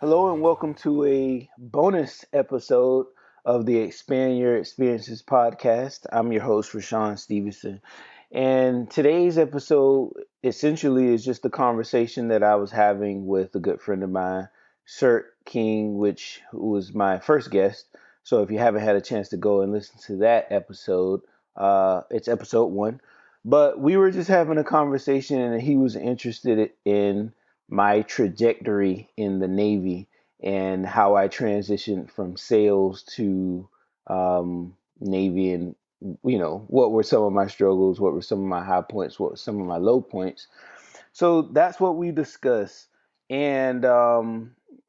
Hello and welcome to a bonus episode of the Expand Your Experiences podcast. I'm your host, Rashawn Stevenson. And today's episode essentially is just a conversation that I was having with a good friend of mine, Sir King, who was my first guest. So if you haven't had a chance to go and listen to that episode, it's episode 1. But we were just having a conversation and he was interested in my trajectory in the Navy and how I transitioned from sales to Navy, and what were some of my struggles, what were some of my high points, what were some of my low points. So that's what we discuss. And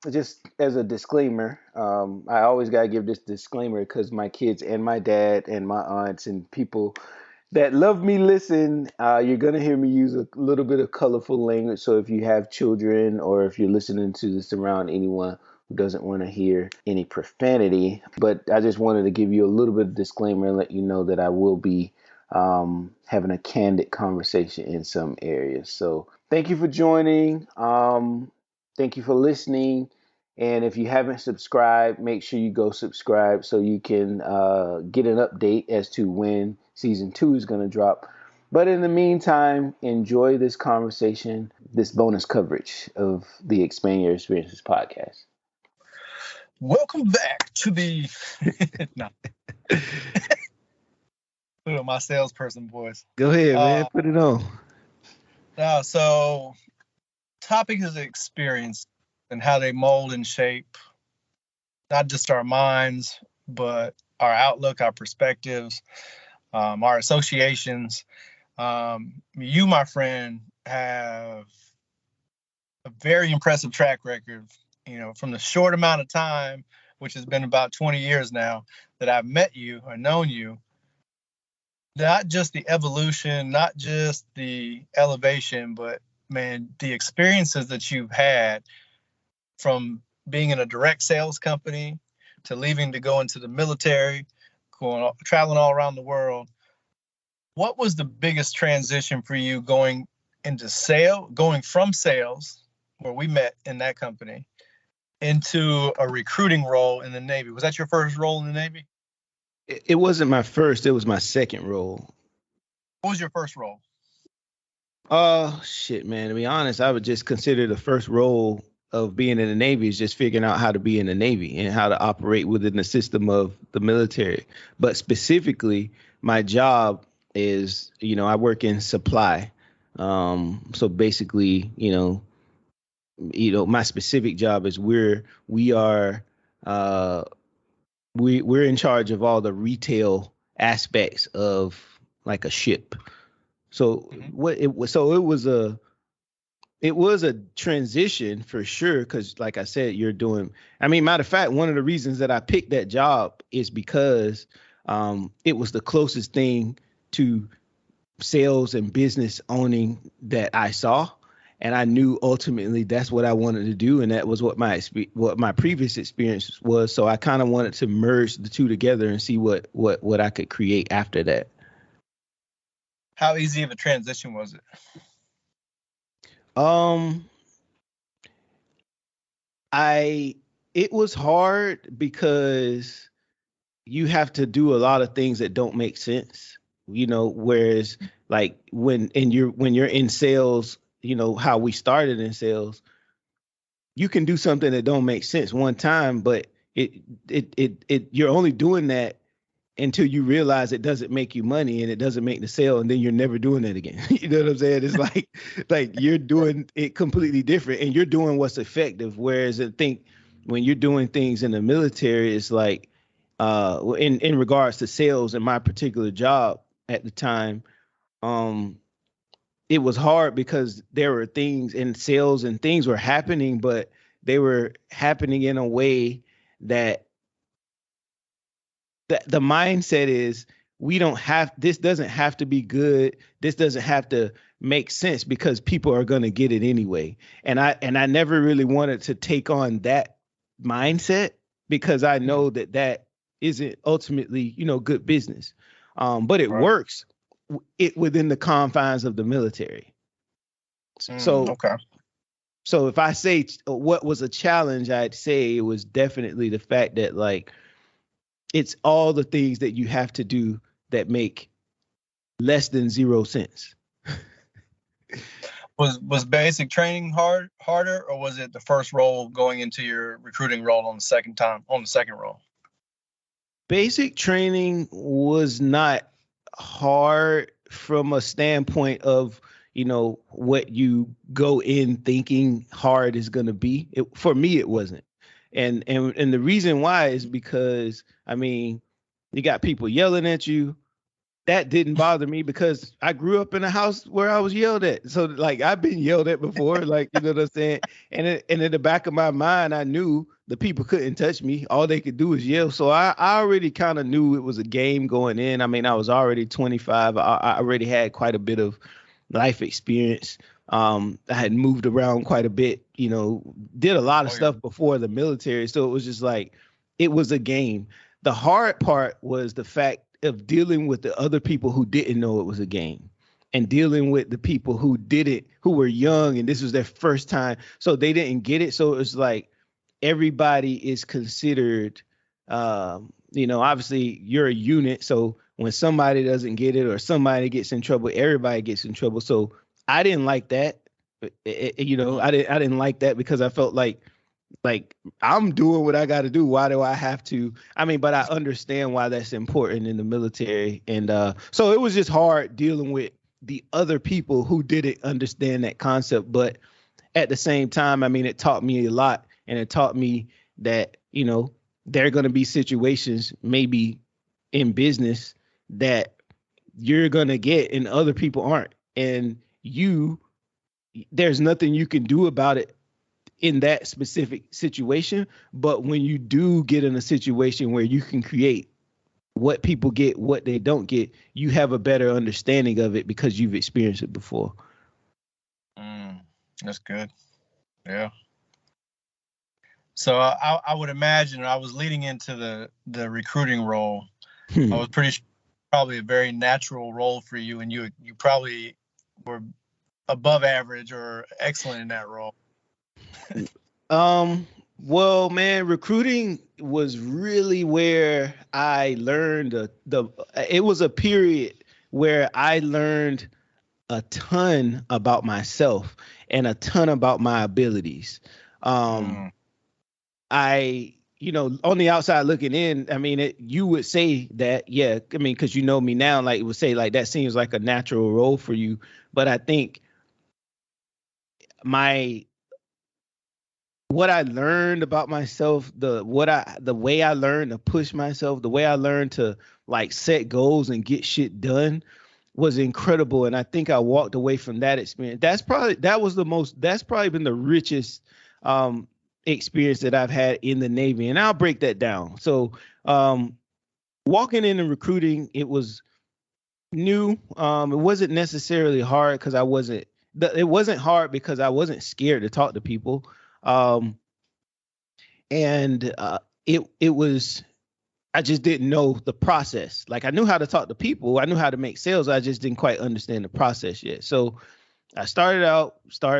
just as a disclaimer, I always got to give this disclaimer because my kids and my dad and my aunts and people that love me listen, you're going to hear me use a little bit of colorful language. So if you have children or if you're listening to this around anyone who doesn't want to hear any profanity, but I just wanted to give you a little bit of disclaimer and let you know that I will be having a candid conversation in some areas. So thank you for joining. Thank you for listening. And if you haven't subscribed, make sure you go subscribe so you can get an update as to when season 2 is going to drop. But in the meantime, enjoy this conversation, this bonus coverage of the Expand Your Experiences podcast. Welcome back to the no. Put on my salesperson voice. Go ahead, man. Put it on. So topic is experience and how they mold and shape not just our minds, but our outlook, our perspectives, our associations. You, my friend, have a very impressive track record, from the short amount of time, which has been about 20 years now, that I've met you or known you. Not just the evolution, not just the elevation, but, man, the experiences that you've had from being in a direct sales company to leaving to go into the military, traveling all around the world. What was the biggest transition for you going from sales, where we met in that company, into a recruiting role in the Navy? Was that your first role in the Navy? It wasn't my first. It was my second role. What was your first role? Shit, man. To be honest, I would just consider the first role of being in the Navy is just figuring out how to be in the Navy and how to operate within the system of the military. But specifically, my job is, I work in supply. So basically, my specific job is we're in charge of all the retail aspects of like a ship. So it was a transition for sure, because like I said, matter of fact, one of the reasons that I picked that job is because it was the closest thing to sales and business owning that I saw. And I knew ultimately that's what I wanted to do. And that was what my previous experience was. So I kind of wanted to merge the two together and see what I could create after that. How easy of a transition was it? It was hard because you have to do a lot of things that don't make sense, whereas like when you're in sales, how we started in sales, you can do something that don't make sense one time, but you're only doing that until you realize it doesn't make you money and it doesn't make the sale, and then you're never doing it again. You know what I'm saying? It's like you're doing it completely different and you're doing what's effective. Whereas I think when you're doing things in the military, it's like in regards to sales in my particular job at the time, it was hard because there were things in sales and things were happening, but they were happening in a way that the mindset is this doesn't have to be good. This doesn't have to make sense because people are going to get it anyway. And I never really wanted to take on that mindset because I know that isn't ultimately, good business. But it works within the confines of the military. So, okay. So if I say what was a challenge, I'd say it was definitely the fact that like it's all the things that you have to do that make less than 0 cents. Was basic training harder, or was it the first role going into your recruiting role on the second role? Basic training was not hard from a standpoint of what you go in thinking hard is going to be. For me it wasn't, and the reason why is because I mean you got people yelling at you. That didn't bother me because I grew up in a house where I was yelled at. So like I've been yelled at before, like you know what I'm saying. And in the back of my mind, I knew the people couldn't touch me. All they could do was yell. So I already kind of knew it was a game going in. I mean, I was already 25. I already had quite a bit of life experience. I had moved around quite a bit. Did a lot of stuff before the military. So it was just like it was a game. The hard part was the fact of dealing with the other people who didn't know it was a game and dealing with the people who didn't, who were young and this was their first time. So they didn't get it. So it was like everybody is considered, obviously you're a unit. So when somebody doesn't get it or somebody gets in trouble, everybody gets in trouble. So I didn't like that. I didn't like that because I felt like I'm doing what I got to do. Why do I have to? I mean, but I understand why that's important in the military. And so it was just hard dealing with the other people who didn't understand that concept. But at the same time, I mean, it taught me a lot. And it taught me that, there are going to be situations maybe in business that you're going to get and other people aren't. And there's nothing you can do about it in that specific situation. But when you do get in a situation where you can create what people get, what they don't get, you have a better understanding of it because you've experienced it before. That's good. Yeah. So I would imagine I was leading into the recruiting role. I was pretty sure probably a very natural role for you, and you probably were above average or excellent in that role. Well, man, recruiting was really where I learned it was a period where I learned a ton about myself and a ton about my abilities. On the outside looking in, I mean, you would say that, yeah, I mean, because you know me now, like it would say like that seems like a natural role for you. But I think what I learned about myself, the way I learned to push myself, the way I learned to like set goals and get shit done was incredible. And I think I walked away from that experience. That's probably been the richest experience that I've had in the Navy. And I'll break that down. So walking into recruiting, it was new. It wasn't necessarily hard because it wasn't hard because I wasn't scared to talk to people. It was, I just didn't know the process. Like I knew how to talk to people. I knew how to make sales. I just didn't quite understand the process yet. So I started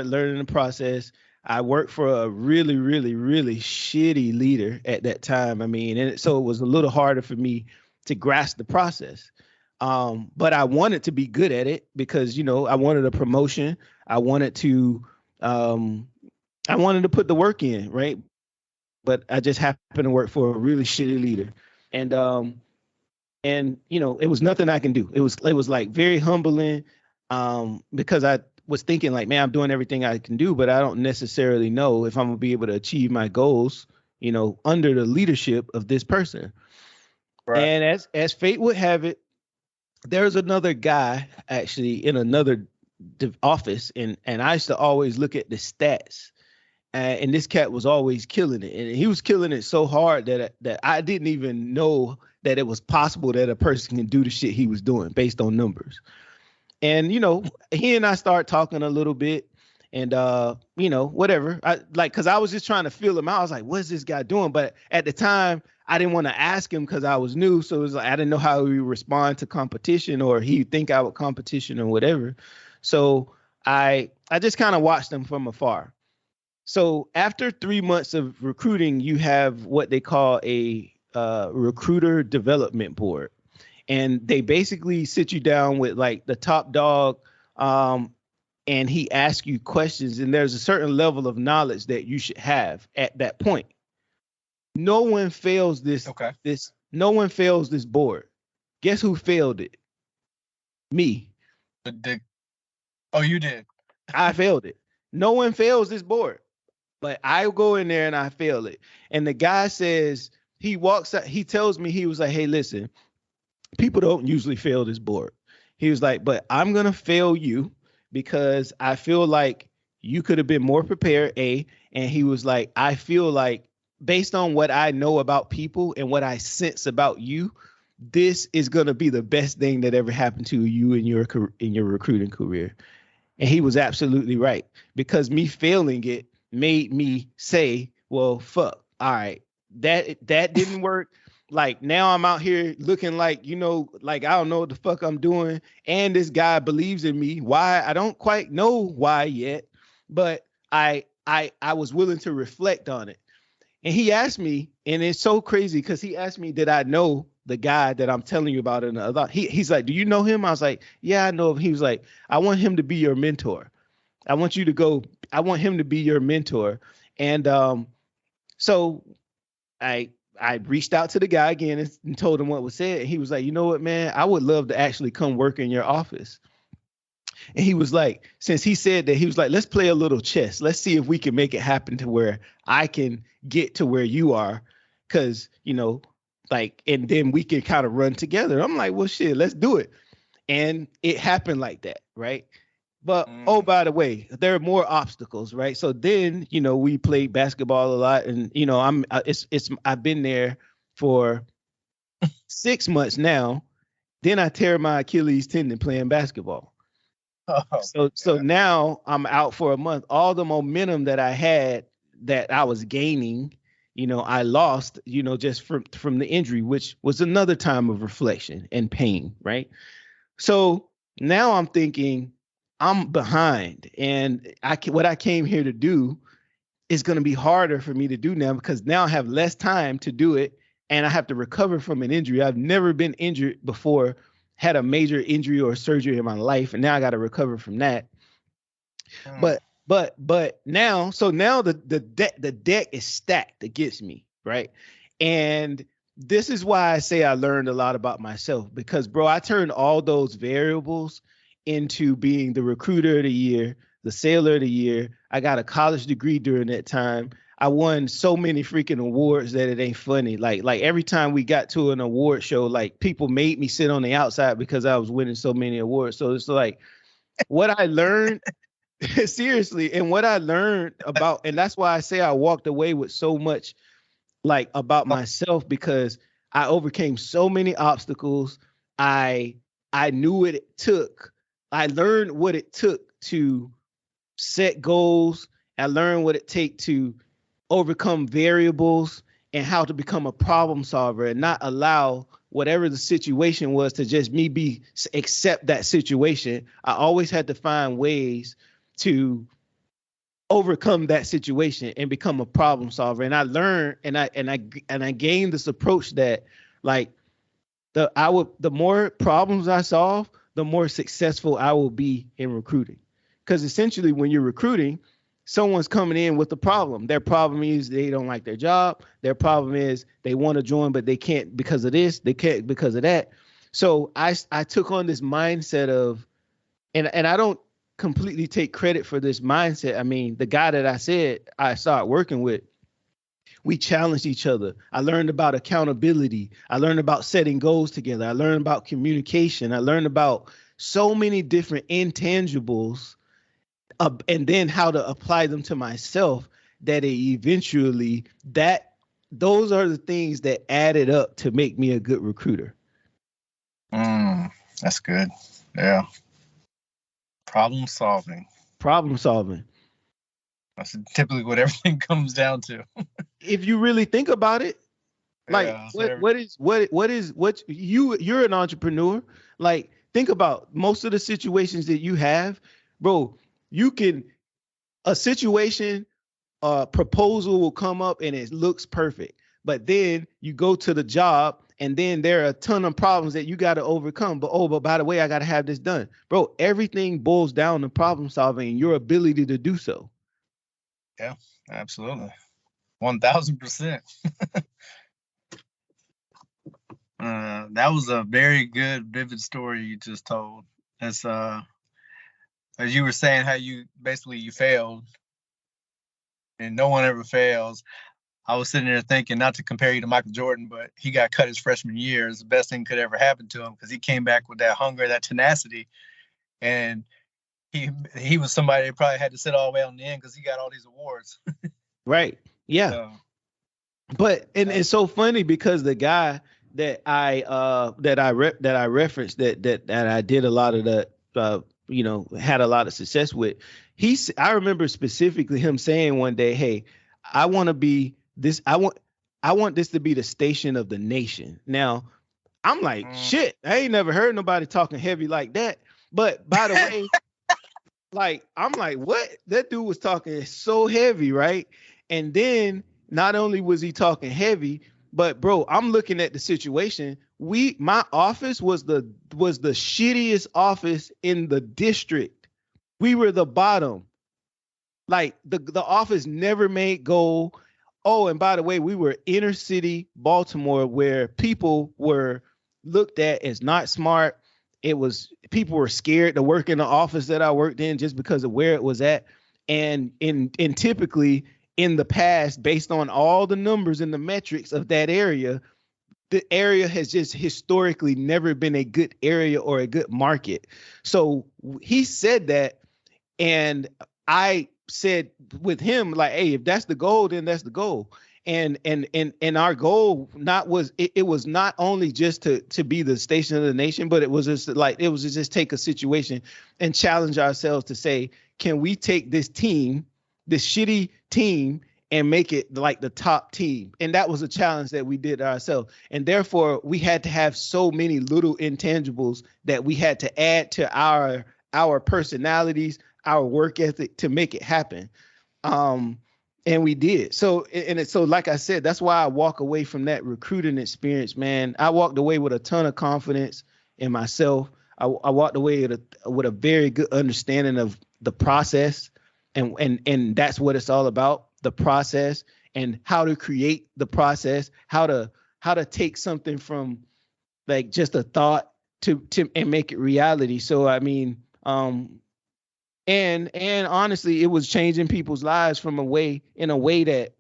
learning the process. I worked for a really, really, really shitty leader at that time. I mean, so it was a little harder for me to grasp the process. But I wanted to be good at it because, I wanted a promotion. I wanted to put the work in, right? But I just happened to work for a really shitty leader. And it was nothing I can do. It was like very humbling because I was thinking like, man, I'm doing everything I can do, but I don't necessarily know if I'm gonna be able to achieve my goals, under the leadership of this person. Right. And as fate would have it, there's another guy actually in another office, and I used to always look at the stats. And this cat was always killing it, and he was killing it so hard that I didn't even know that it was possible that a person can do the shit he was doing based on numbers. And he and I start talking a little bit, and whatever. Because I was just trying to feel him out. I was like, "What's this guy doing?" But at the time, I didn't want to ask him because I was new, so it was like I didn't know how he would respond to competition, or he'd think I would competition or whatever. So I just kind of watched him from afar. So after 3 months of recruiting, you have what they call a recruiter development board, and they basically sit you down with like the top dog, um, and he asks you questions, and there's a certain level of knowledge that you should have at that point. No one fails this. Okay. No one fails this board. Guess who failed it? Me. Oh, you did. I failed it. No one fails this board. But I go in there and I fail it. And the guy says, he walks out, he tells me, he was like, hey, listen, people don't usually fail this board. He was like, but I'm gonna fail you because I feel like you could have been more prepared, A. And he was like, I feel like based on what I know about people and what I sense about you, this is gonna be the best thing that ever happened to you in your recruiting career. And he was absolutely right, because me failing it made me say, well, fuck. All right. That didn't work. Like now I'm out here looking like, like I don't know what the fuck I'm doing. And this guy believes in me. Why? I don't quite know why yet, but I was willing to reflect on it. And he asked me, and it's so crazy because he asked me, did I know the guy that I'm telling you about in the other? He's like, do you know him? I was like, yeah, I know him. He was like, I want him to be your mentor. I want you to go. I want him to be your mentor. And so I reached out to the guy again and told him what was said. And he was like, you know what, man, I would love to actually come work in your office. And he was like, since he said that, he was like, let's play a little chess. Let's see if we can make it happen to where I can get to where you are. Cause, like, and then we can kind of run together. I'm like, well, shit, let's do it. And it happened like that. Right. But, oh, by the way, there are more obstacles. Right. So then, we played basketball a lot, and, I've been there for 6 months now. Then I tear my Achilles tendon playing basketball. Oh, So now I'm out for a month. All the momentum that I had, that I was gaining, I lost, just from the injury, which was another time of reflection and pain, right? So now I'm thinking I'm behind, and what I came here to do is going to be harder for me to do now, because now I have less time to do it, and I have to recover from an injury. I've never been injured before, had a major injury or surgery in my life, and now I got to recover from that. But now, so now the deck is stacked against me, right? And this is why I say I learned a lot about myself, because, bro, I turned all those variables into being the recruiter of the year, the sailor of the year. I got a college degree during that time. I won so many freaking awards that it ain't funny. Like every time we got to an award show, like people made me sit on the outside because I was winning so many awards. So it's like what I learned seriously, and what I learned about, and that's why I say I walked away with so much like about myself, because I overcame so many obstacles. I knew what it took. I learned what it took to set goals. I learned what it takes to overcome variables, and how to become a problem solver and not allow whatever the situation was to just accept that situation. I always had to find ways to overcome that situation and become a problem solver. And I learned, and I gained this approach that, like, the more problems I solve, the more successful I will be in recruiting. Because essentially, when you're recruiting, someone's coming in with a problem. Their problem is they don't like their job. Their problem is they want to join, but they can't because of this. They can't because of that. So I took on this mindset of, and I don't completely take credit for this mindset. I mean, the guy that I said I started working with, we challenged each other. I learned about accountability. I learned about setting goals together. I learned about communication. I learned about so many different intangibles, and then how to apply them to myself, that those are the things that added up to make me a good recruiter. That's good. Yeah. Problem solving. That's typically what everything comes down to. If you really think about it, like, you're an entrepreneur. Like, think about most of the situations that you have, bro. A situation a proposal will come up and it looks perfect. But then you go to the job and then there are a ton of problems that you got to overcome. But by the way, I got to have this done. Bro, everything boils down to problem solving and your ability to do so. Yeah, absolutely. 1000%. That was a very good, vivid story you just told. As you were saying, how you failed, and no one ever fails. I was sitting there thinking, not to compare you to Michael Jordan, but he got cut his freshman year. It's the best thing could ever happen to him because he came back with that hunger, that tenacity, and he was somebody that probably had to sit all the way on the end because he got all these awards. Right. Yeah. So, But and it's so funny because the guy that I referenced that I did a lot of the had a lot of success with. I remember specifically him saying one day, "Hey, I want to be this. I want this to be the station of the nation." Now, I'm like, shit, I ain't never heard nobody talking heavy like that. But by the way, like I'm like, what? That dude was talking so heavy, right? And then not only was he talking heavy, but bro, I'm looking at the situation. My office was the shittiest office in the district. We were the bottom. Like the office never made goal. Oh, and by the way, we were inner city Baltimore where people were looked at as not smart. People were scared to work in the office that I worked in just because of where it was at. And typically in the past, based on all the numbers and the metrics of that area, the area has just historically never been a good area or a good market. So he said that, and I said with him, like, hey, if that's the goal, then that's the goal. And our goal it was not only just to be the station of the nation, but it was just take a situation and challenge ourselves to say, can we take this shitty team, and make it like the top team? And that was a challenge that we did ourselves. And therefore we had to have so many little intangibles that we had to add to our personalities, our work ethic to make it happen. And we did. So like I said, that's why I walk away from that recruiting experience, man. I walked away with a ton of confidence in myself. I walked away with a very good understanding of the process, and that's what it's all about, the process and how to create the process, how to take something from like just a thought to and make it reality. So I mean, and honestly, it was changing people's lives in a way that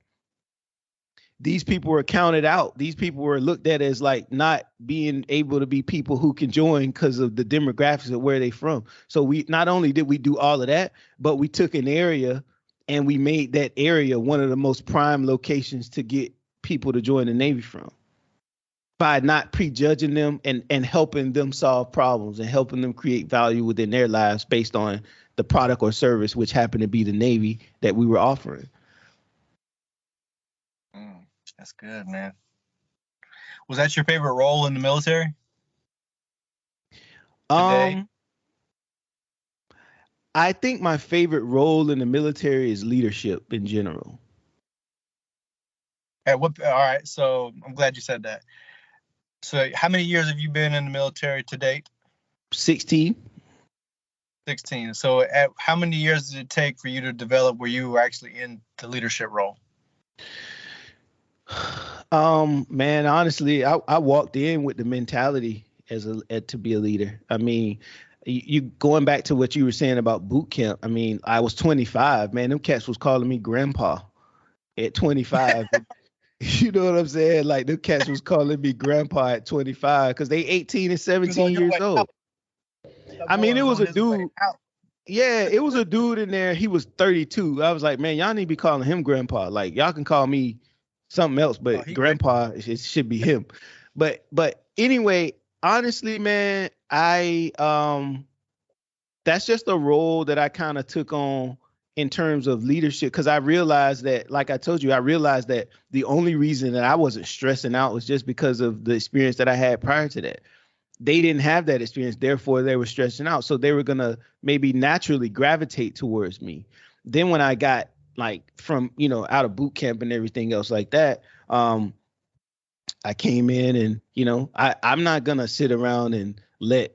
these people were counted out. These people were looked at as like not being able to be people who can join because of the demographics of where they from. So we not only did we do all of that, but we took an area and we made that area one of the most prime locations to get people to join the Navy from, by not prejudging them and helping them solve problems and helping them create value within their lives based on the product or service, which happened to be the Navy that we were offering. That's good, man. Was that your favorite role in the military? Today? I think my favorite role in the military is leadership in general. All right, so I'm glad you said that. So how many years have you been in the military to date? 16. 16. So how many years did it take for you to develop where you were actually in the leadership role? Man, honestly, I walked in with the mentality to be a leader. I mean, you going back to what you were saying about boot camp. I mean, I was 25, man. Them cats was calling me grandpa at 25. You know what I'm saying? Like, them cats was calling me grandpa at 25 because they 18 and 17 years old. I mean, it was a dude. Yeah, it was a dude in there. He was 32. I was like, man, y'all need to be calling him grandpa. Like, y'all can call me something else, but grandpa, it should be him. But anyway, honestly, man, that's just a role that I kind of took on in terms of leadership, because I realized that, like I told you, I realized that the only reason that I wasn't stressing out was just because of the experience that I had prior to that. They didn't have that experience, therefore they were stressing out. So they were gonna maybe naturally gravitate towards me. Then when I got like from, out of boot camp and everything else like that. I came in and, I'm not going to sit around and I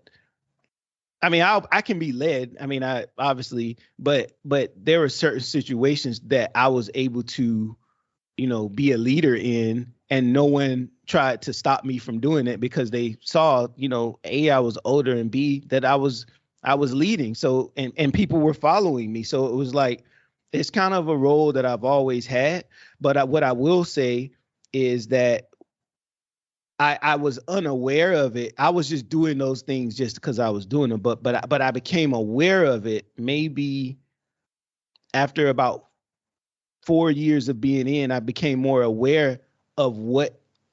can be led. I mean, I obviously, but there were certain situations that I was able to, be a leader in, and no one tried to stop me from doing it because they saw, A, I was older, and B, that I was leading. So, and people were following me. So it was like, it's kind of a role that I've always had. But what I will say is that I was unaware of it. I was just doing those things just because I was doing them. But I became aware of it maybe after about 4 years of being in. I became more aware of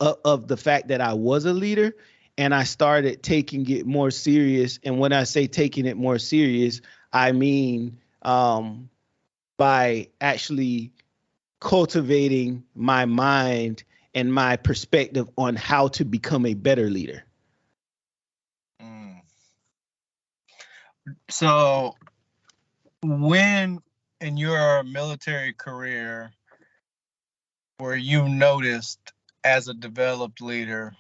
of the fact that I was a leader, and I started taking it more serious. And when I say taking it more serious, I mean by actually cultivating my mind and my perspective on how to become a better leader. Mm. So, when in your military career were you noticed as a developed leader,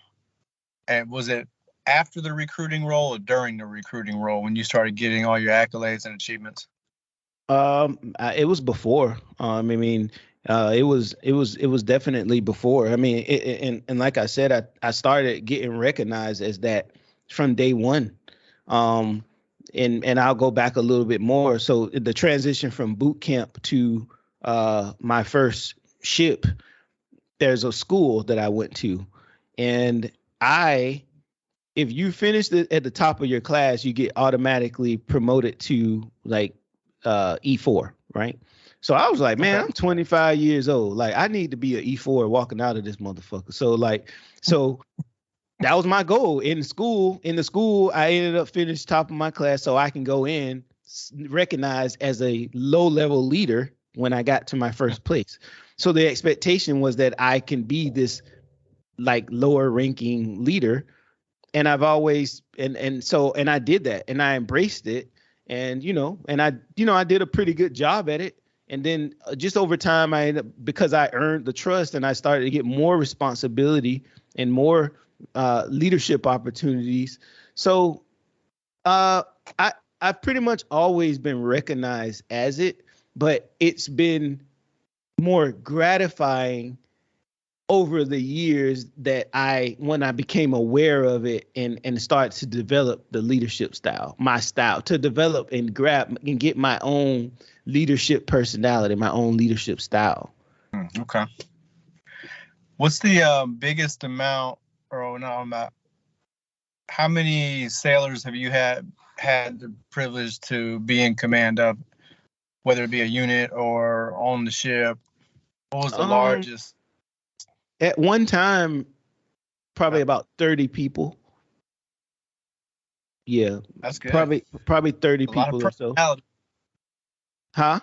and was it after the recruiting role or during the recruiting role when you started getting all your accolades and achievements? It was before. It was definitely before. I mean, and like I said, I started getting recognized as that from day one. Um, and I'll go back a little bit more. So the transition from boot camp to my first ship, there's a school that I went to, and if you finish at the top of your class, you get automatically promoted to like E4, right? So I was like, man, Okay. I'm 25 years old. Like, I need to be an E4 walking out of this motherfucker. So that was my goal in school. In the school, I ended up finishing top of my class so I can go in recognized as a low level leader when I got to my first place. So the expectation was that I can be this like lower ranking leader, and I've always and I did that, and I embraced it, and I did a pretty good job at it. And then just over time, I ended up, because I earned the trust, and I started to get more responsibility and more leadership opportunities. So uh, I I've pretty much always been recognized as it, but it's been more gratifying over the years that when I became aware of it and started to develop the leadership style, my style, to develop and grab and get my own leadership personality, my own leadership style. Okay. What's the biggest amount, or no, how many sailors have you had the privilege to be in command of, whether it be a unit or on the ship? What was the Um, largest? at one time, probably about 30 people. Yeah, That's good. probably 30 A lot of people or so. personality. Huh?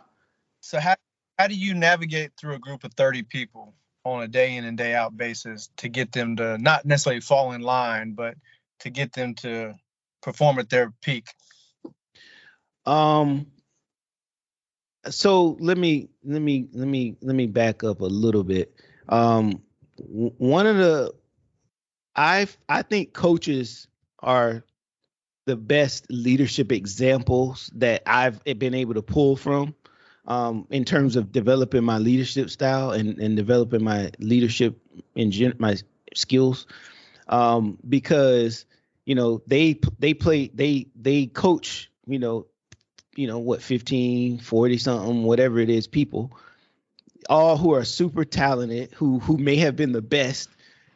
So how do you navigate through a group of 30 people on a day in and day out basis to get them to not necessarily fall in line, but to get them to perform at their peak? Um, so let me back up a little bit. One of the I think coaches are the best leadership examples that I've been able to pull from, in terms of developing my leadership style and developing my leadership my skills. Because they coach, what, 15, 40 something, whatever it is, people, all who are super talented, who may have been the best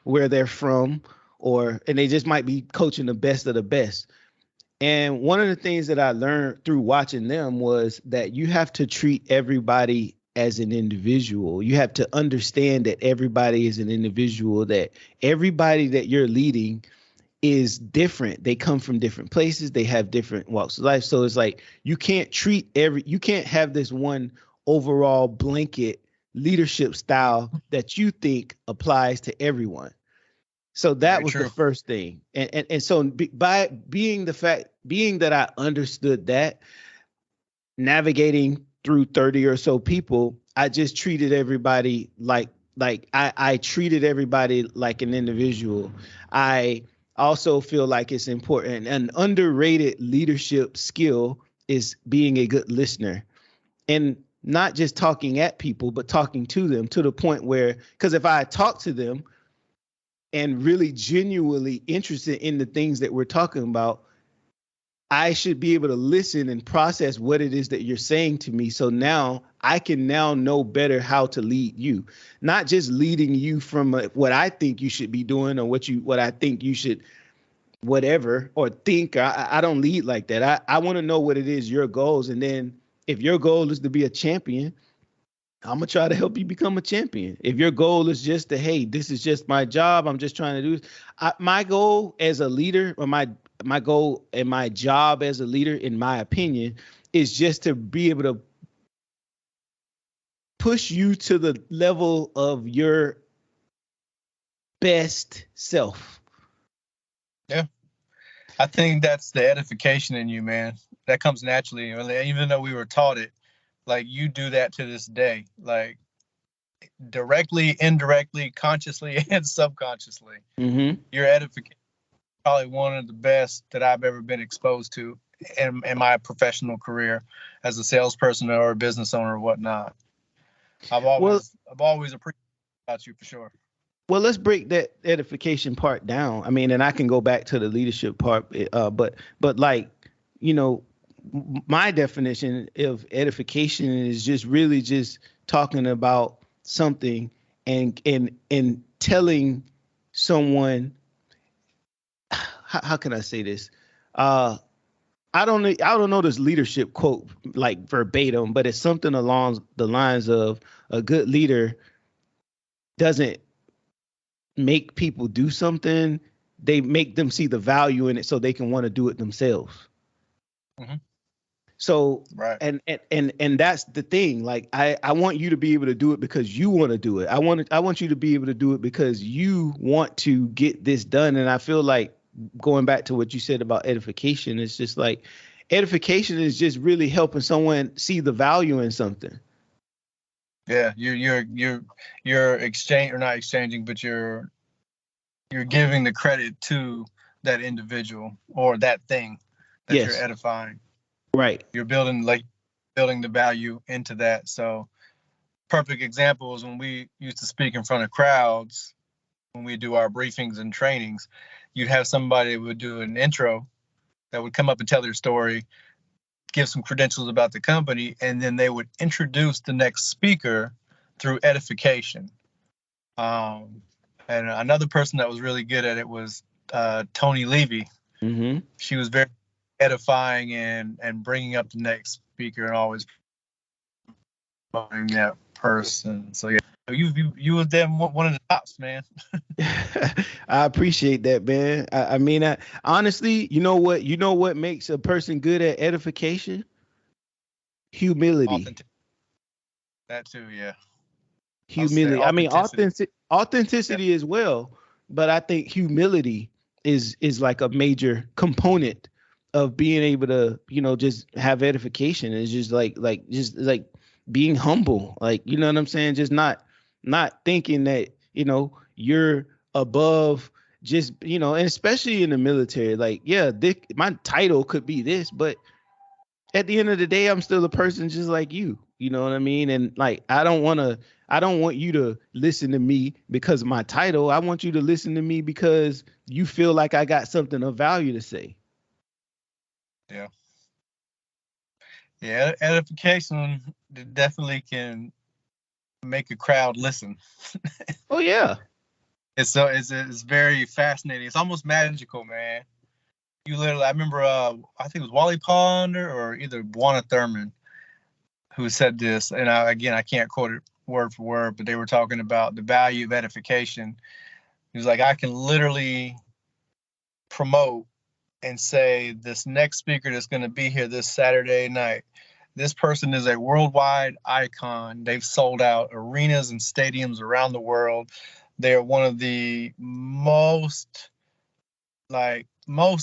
where they're from, and they just might be coaching the best of the best. And one of the things that I learned through watching them was that you have to treat everybody as an individual. You have to understand that everybody is an individual, that everybody that you're leading is different. They come from different places. They have different walks of life. So it's like you can't have this one overall blanket leadership style that you think applies to everyone. So that Very was the true. first thing. And so by being that I understood that, navigating through 30 or so people, I just treated everybody like I treated everybody like an individual. I also feel like it's important. An underrated leadership skill is being a good listener, and not just talking at people, but talking to them to the point where, because if I talk to them and really genuinely interested in the things that we're talking about, I should be able to listen and process what it is that you're saying to me. So now I can now know better how to lead you, not just leading you from what I think you should be doing or what I think you should whatever or think. I don't lead like that. I want to know what it is your goals, and then if your goal is to be a champion, I'm gonna try to help you become a champion. If your goal is just to, hey, this is just my job, I'm just trying to do. My goal as a leader, or my goal and my job as a leader, in my opinion, is just to be able to push you to the level of your best self. Yeah. I think that's the edification in you, man. That comes naturally. Even though we were taught it, like you do that to this day, like directly, indirectly, consciously, and subconsciously. Mm-hmm. Your edification is probably one of the best that I've ever been exposed to in my professional career as a salesperson or a business owner or whatnot. I've Well, always appreciated about you for sure. well, let's break that edification part down. I mean, and I can go back to the leadership part, but like, you know, my definition of edification is just really just talking about something and telling someone, how can I say this? Uh, I don't know this leadership quote like verbatim, but it's something along the lines of a good leader doesn't make people do something, they make them see the value in it so they can want to do it themselves. Mm-hmm. So Right. and that's the thing. Like I want you to be able to do it because you want to do it. I want you to be able to do it because you want to get this done. And I feel like going back to what you said about edification, it's just like edification is just really helping someone see the value in something. Yeah, you're exchange or not exchanging, but you're giving the credit to that individual or that thing that you're Yes. edifying. Right. You're building the value into that. So perfect example is when we used to speak in front of crowds when we do our briefings and trainings. You'd have somebody that would do an intro that would come up and tell their story, give some credentials about the company, and then they would introduce the next speaker through edification. Um, and another person that was really good at it was Tony Levy. Mm-hmm. She was very edifying and bringing up the next speaker and always promoting that person. So yeah, you were them one of the tops, man. I appreciate that, man. I mean, honestly, you know what makes a person good at edification? Humility. Authentic. That too, yeah. I'll say Humility. I mean, authenticity. Yeah, authenticity as well, but I think humility is like a major component of being able to, just have edification. It's just like being humble. Like, you know what I'm saying? Just not thinking that, you're above just, and especially in the military, like, yeah, my title could be this, but at the end of the day, I'm still a person just like you. You know what I mean? And like, I don't want you to listen to me because of my title. I want you to listen to me because you feel like I got something of value to say. yeah, yeah. Edification definitely can make a crowd listen. Oh yeah. It's very fascinating. It's almost magical, man. You literally, I remember, I think it was Wally Ponder or either Juana Thurman who said this, and I can't quote it word for word, but they were talking about the value of edification. He was like, I can literally promote and say this next speaker that's going to be here this Saturday night. This person is a worldwide icon. They've sold out arenas and stadiums around the world. They're one of the most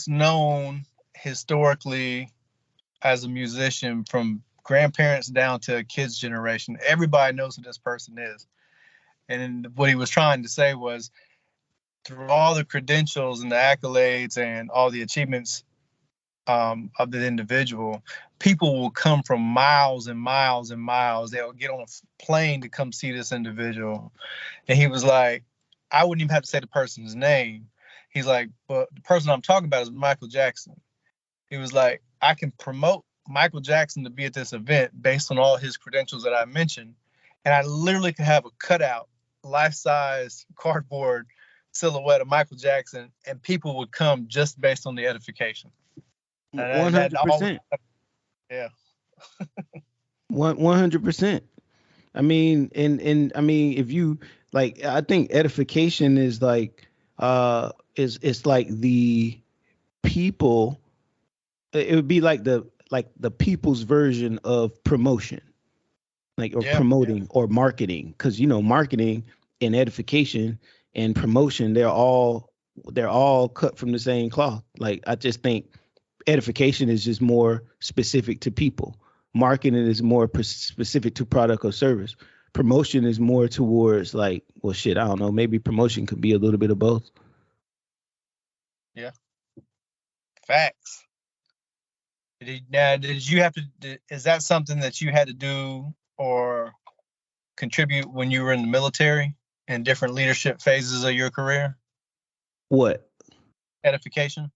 known historically as a musician from grandparents down to a kid's generation. Everybody knows who this person is. And what he was trying to say was, through all the credentials and the accolades and all the achievements of the individual, people will come from miles and miles and miles. They'll get on a plane to come see this individual. And he was like, I wouldn't even have to say the person's name. He's like, but the person I'm talking about is Michael Jackson. He was like, I can promote Michael Jackson to be at this event based on all his credentials that I mentioned. And I literally could have a cutout, life-size cardboard silhouette of Michael Jackson, and people would come just based on the edification. And that always, 100%. yeah. 100%. I mean, and I mean, if you like, I think edification is like, it's like the people. It would be like the people's version of promotion, like, or promoting or marketing, because marketing and edification and promotion, they're all cut from the same cloth. Like, I just think edification is just more specific to people. Marketing is more specific to product or service. Promotion is more towards, like, well, shit, I don't know. Maybe promotion could be a little bit of both. Yeah. Facts. Did you have to? Is that something that you had to do or contribute when you were in the military in different leadership phases of your career? What? Edification.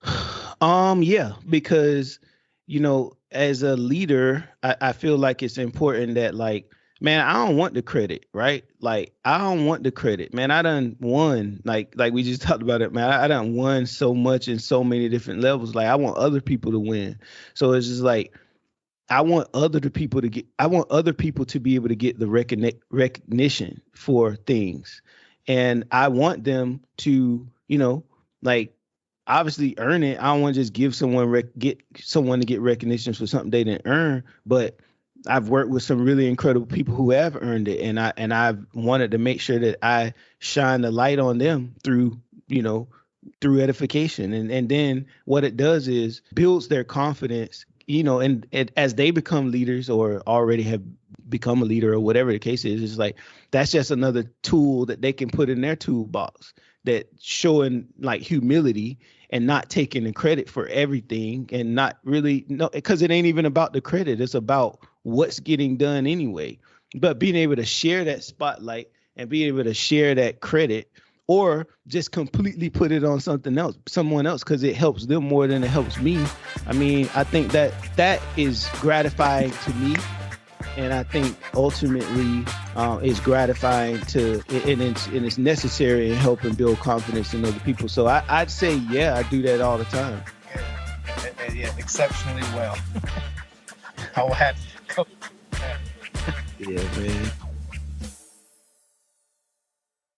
Yeah, because as a leader, I feel like it's important that, like, man, I don't want the credit, right? Like, I don't want the credit, man. I done won, like we just talked about it, man. I done won so much in so many different levels. Like, I want other people to win. So it's just like, I want other people to be able to get the recognition for things. And I want them to, like, obviously earn it. I don't want to just give someone get someone to get recognition for something they didn't earn, but I've worked with some really incredible people who have earned it, and I've wanted to make sure that I shine the light on them through edification, and then what it does is builds their confidence, and as they become leaders or already have become a leader or whatever the case is, it's like that's just another tool that they can put in their toolbox, that showing, like, humility and not taking the credit for everything, and not really, no, because it ain't even about the credit. It's about what's getting done anyway. But being able to share that spotlight and being able to share that credit, or just completely put it on someone else, because it helps them more than it helps me. I mean, I think that is gratifying to me. And I think ultimately is gratifying and it's necessary in helping build confidence in other people. So I'd say, yeah, I do that all the time. Yeah, exceptionally well. I will have to go. Yeah, man.